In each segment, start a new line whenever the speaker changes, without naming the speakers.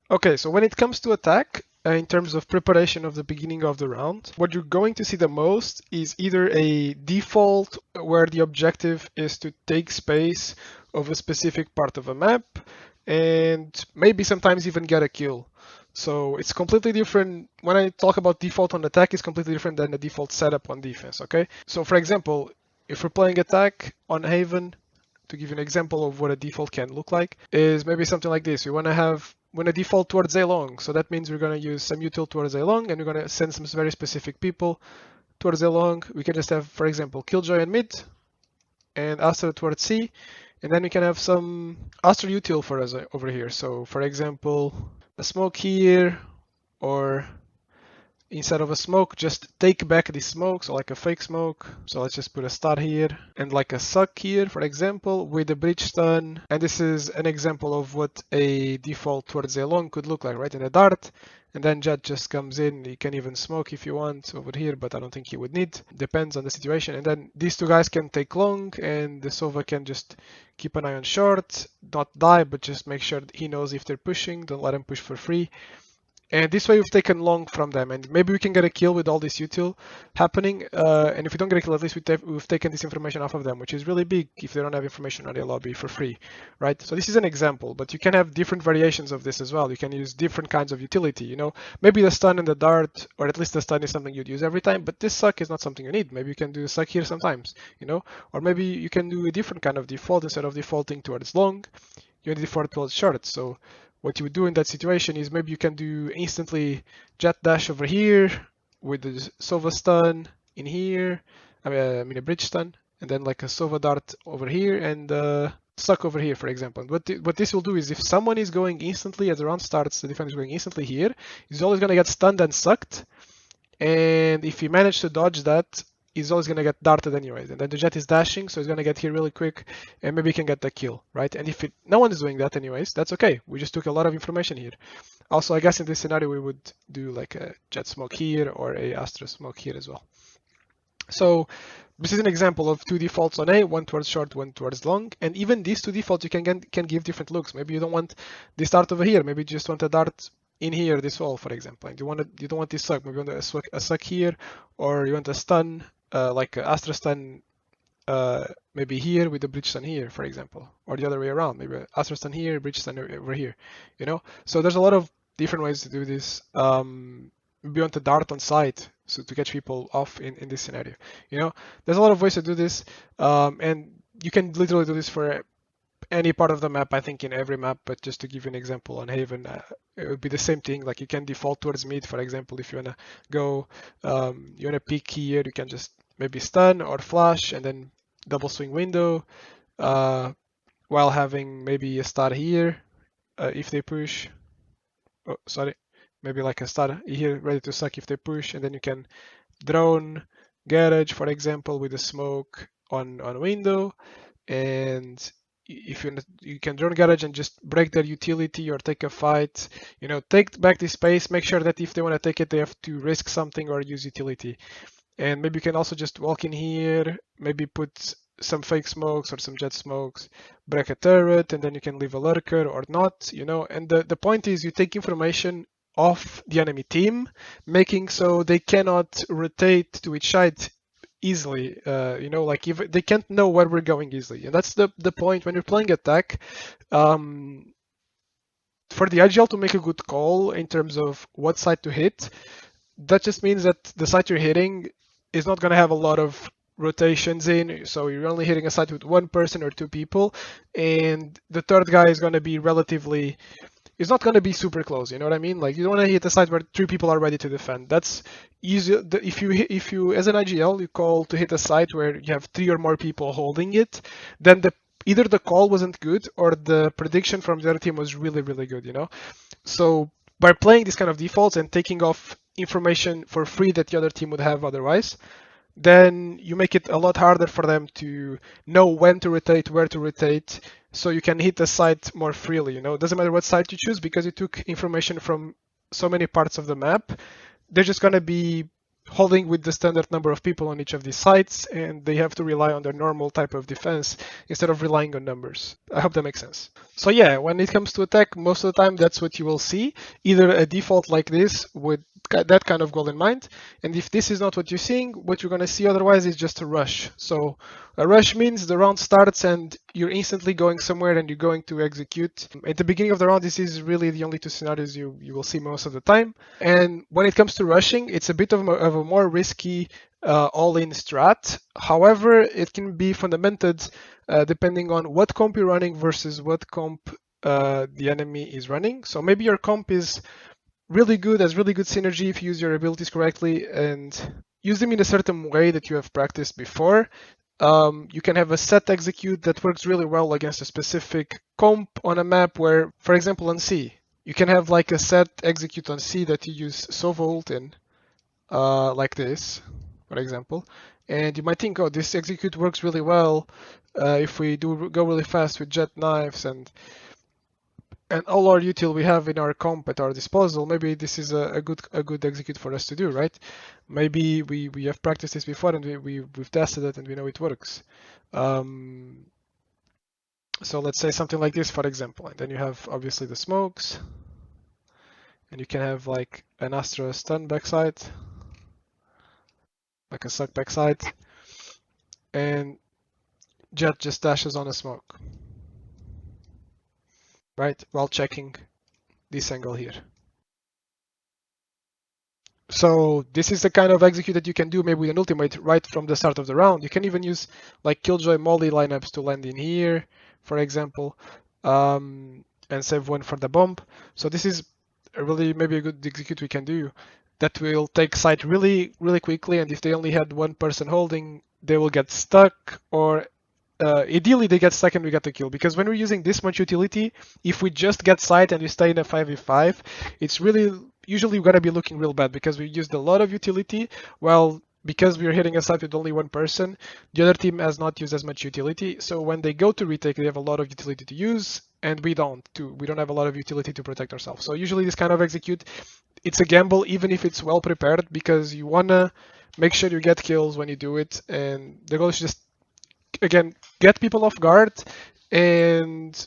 Okay, so when it comes to attack, in terms of preparation of the beginning of the round, what you're going to see the most is either a default where the objective is to take space of a specific part of a map and maybe sometimes even get a kill. So it's completely different. When I talk about default on attack, it's completely different than the default setup on defense, okay? So for example, if we're playing attack on Haven, to give you an example of what a default can look like, is maybe something like this. We want to have when a default towards A long. So that means we're going to use some util towards A long and we're going to send some very specific people towards A long. We can just have, for example, Killjoy and mid and Astra towards C. And then we can have some Astra util for us over here. So for example, a smoke here, or instead of a smoke, just take back the smoke, so like a fake smoke. So let's just put a star here and like a suck here, for example, with a bridge stun. And this is an example of what a default towards a long could look like, right? In a dart. And then Jet just comes in. You can even smoke if you want over here, but I don't think he would need. Depends on the situation. And then these two guys can take long, and the Sova can just keep an eye on short, not die, but just make sure he knows if they're pushing. Don't let him push for free. And this way we've taken long from them, and maybe we can get a kill with all this util happening. And if we don't get a kill, at least we've taken this information off of them, which is really big if they don't have information on their lobby for free, right? So this is an example, but you can have different variations of this as well. You can use different kinds of utility, you know? Maybe the stun and the dart, or at least the stun is something you'd use every time, but this suck is not something you need. Maybe you can do a suck here sometimes, you know? Or maybe you can do a different kind of default. Instead of defaulting towards long, you default towards short. So what you would do in that situation is maybe you can do instantly jet dash over here with the Sova stun in here, I mean a bridge stun, and then like a Sova dart over here and suck over here, for example. And what this will do is if someone is going instantly as the round starts, the defender is going instantly here, he's always going to get stunned and sucked. And if he managed to dodge that, he's always going to get darted anyways. And then the Jet is dashing, so he's going to get here really quick and maybe he can get the kill, right? And if no one is doing that anyways, that's okay. We just took a lot of information here. Also, I guess in this scenario, we would do like a Jet smoke here or a Astra smoke here as well. So this is an example of two defaults on A, one towards short, one towards long. And even these two defaults, you can give different looks. Maybe you don't want this dart over here. Maybe you just want a dart in here, this wall, for example. And you don't want this suck. Maybe you want a suck here, or you want a stun, like a Astra stun, maybe here with the bridge stun here, for example, or the other way around. Maybe Astra stun here, bridge stun over here. You know, so there's a lot of different ways to do this. Maybe you want a dart on site, so to catch people off in this scenario. You know, there's a lot of ways to do this, and you can literally do this for any part of the map, I think in every map, but just to give you an example on Haven, it would be the same thing. Like you can default towards mid, for example, if you wanna go, you wanna peek here, you can just maybe stun or flash and then double swing window, while having maybe a star here, if they push. Oh, sorry, maybe like a star here ready to suck if they push, and then you can drone garage, for example, with a smoke on window, and if you can drone garage and just break their utility or take a fight, you know, take back the space, make sure that if they want to take it, they have to risk something or use utility. And maybe you can also just walk in here, maybe put some fake smokes or some jet smokes, break a turret, and then you can leave a lurker or not, you know. And the point is you take information off the enemy team, making so they cannot rotate to each side easily. You know, like if they can't know where we're going easily, and that's the point when you're playing attack. For the IGL to make a good call in terms of what side to hit, that just means that the side you're hitting is not going to have a lot of rotations in, so you're only hitting a side with one person or two people, and the third guy is going to be relatively, it's not going to be super close, you know what I mean? Like you don't want to hit a side where three people are ready to defend. That's easy. If you as an IGL you call to hit a side where you have three or more people holding it, then either the call wasn't good or the prediction from the other team was really good, you know. So by playing these kind of defaults and taking off information for free that the other team would have otherwise, then you make it a lot harder for them to know when to rotate, where to rotate, so you can hit the site more freely. You know, it doesn't matter what site you choose because you took information from so many parts of the map. They're just gonna be holding with the standard number of people on each of these sites, and they have to rely on their normal type of defense instead of relying on numbers. I hope that makes sense. So yeah, when it comes to attack, most of the time that's what you will see, either a default like this with that kind of goal in mind, and if this is not what you're seeing, what you're going to see otherwise is just a rush. So a rush means the round starts and you're instantly going somewhere and you're going to execute. At the beginning of the round, this is really the only two scenarios you will see most of the time. And when it comes to rushing, it's a bit of a more risky all-in strat. However, it can be fundamented depending on what comp you're running versus what comp the enemy is running. So maybe your comp is really good, has really good synergy if you use your abilities correctly and use them in a certain way that you have practiced before. You can have a set execute that works really well against a specific comp on a map where, for example, on C, you can have like a set execute on C that you use Sova ult in, like this, for example. And you might think, oh, this execute works really well if we do go really fast with jet knives and all our util we have in our comp at our disposal. Maybe this is a good execute for us to do, right? Maybe we have practiced this before and we've tested it and we know it works. So let's say something like this, for example, and then you have obviously the smokes, and you can have like an Astra stun backside, like a suck backside, and Jet just dashes on a smoke, right? While checking this angle here. So this is the kind of execute that you can do maybe with an ultimate right from the start of the round. You can even use like Killjoy Molly lineups to land in here, for example, and save one for the bomb. So this is really maybe a good execute we can do that will take site really quickly, and if they only had one person holding, they will get stuck, or ideally they get stuck and we get the kill. Because when we're using this much utility, if we just get site and we stay in a 5v5, it's really usually we're gonna be looking real bad because we used a lot of utility. Well, because we're hitting a site with only one person, the other team has not used as much utility. So when they go to retake, they have a lot of utility to use, and we don't have a lot of utility to protect ourselves. So usually this kind of execute, it's a gamble, even if it's well prepared, because you wanna make sure you get kills when you do it, and the goal is just, again, get people off guard. And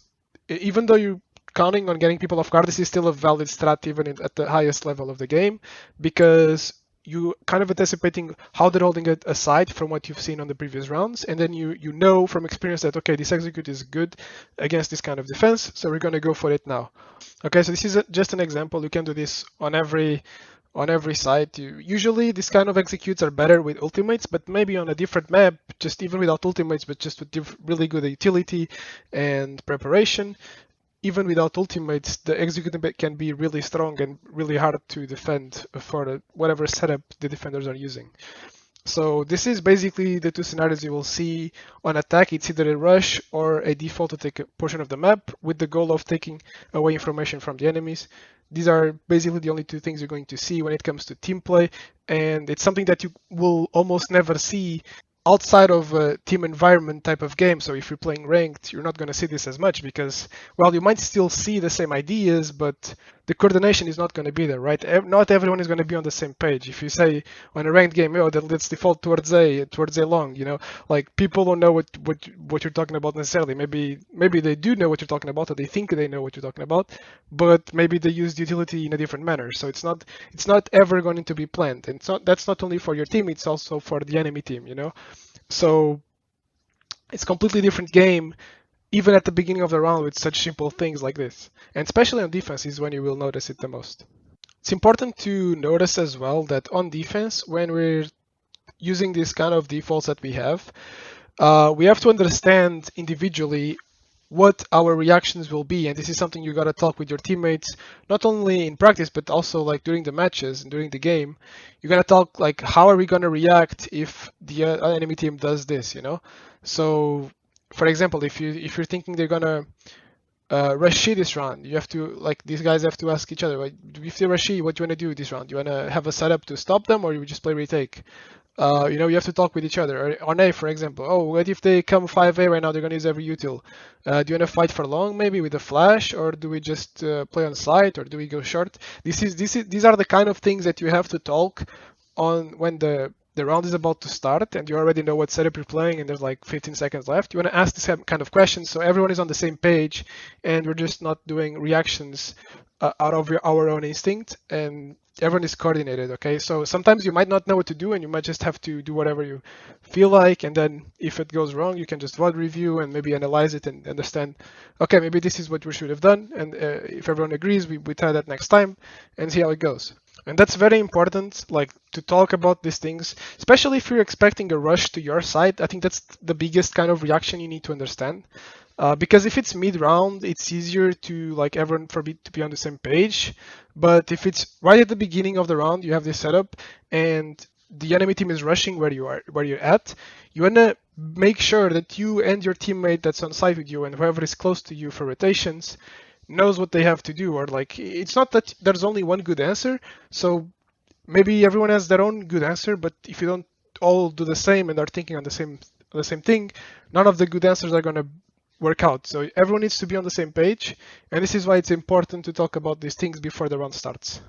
even though you're counting on getting people off guard, this is still a valid strat even at the highest level of the game, because you kind of anticipating how they're holding it aside from what you've seen on the previous rounds, and then you know from experience that, okay, this execute is good against this kind of defense, so we're going to go for it now. Okay, so this is just an example. You can do this on every site. Usually these kind of executes are better with ultimates, but maybe on a different map, just even without ultimates, but just with really good utility and preparation, even without ultimates, the execute can be really strong and really hard to defend for whatever setup the defenders are using. So this is basically the two scenarios you will see on attack. It's either a rush or a default to take a portion of the map with the goal of taking away information from the enemies. These are basically the only two things you're going to see when it comes to team play, and it's something that you will almost never see outside of a team environment type of game. So if you're playing ranked, you're not going to see this as much because, well, you might still see the same ideas, but the coordination is not going to be there, right? Not everyone is going to be on the same page. If you say on a ranked game, oh, let's default towards A long, like people don't know what you're talking about necessarily. Maybe they do know what you're talking about, or they think they know what you're talking about, but maybe they use the utility in a different manner. So it's not ever going to be planned, and that's not only for your team, it's also for the enemy team, So it's a completely different game, even at the beginning of the round, with such simple things like this. And especially on defense is when you will notice it the most. It's important to notice as well that on defense, when we're using these kind of defaults that we have to understand individually what our reactions will be, and this is something you gotta talk with your teammates, not only in practice but also like during the matches and during the game. You gotta talk like, how are we gonna react if the enemy team does this, So, for example, if you're thinking they're gonna rush this round, you have to, like, these guys have to ask each other, like, if they rush, what do you wanna do this round? Do you wanna have a setup to stop them, or you just play retake? You have to talk with each other. Or on A, for example, oh, what if they come 5A right now, they're going to use every util. Do you want to fight for long, maybe with a flash, or do we just play on site, or do we go short? These are the kind of things that you have to talk on when the round is about to start and you already know what setup you're playing and there's like 15 seconds left, you want to ask the same kind of questions so everyone is on the same page and we're just not doing reactions out of our own instinct, and everyone is coordinated. Okay, so sometimes you might not know what to do and you might just have to do whatever you feel like, and then if it goes wrong you can just VOD review and maybe analyze it and understand, okay, maybe this is what we should have done, and if everyone agrees, we try that next time and see how it goes. And that's very important, like to talk about these things, especially if you're expecting a rush to your side. I think that's the biggest kind of reaction you need to understand. Because if it's mid-round, it's easier to like everyone to be on the same page. But if it's right at the beginning of the round, you have this setup, and the enemy team is rushing where you're at. You wanna make sure that you and your teammate that's on site with you and whoever is close to you for rotations knows what they have to do. Or like, it's not that there's only one good answer. So maybe everyone has their own good answer, but if you don't all do the same and are thinking on the same thing, none of the good answers are gonna work out. So everyone needs to be on the same page, and this is why it's important to talk about these things before the round starts.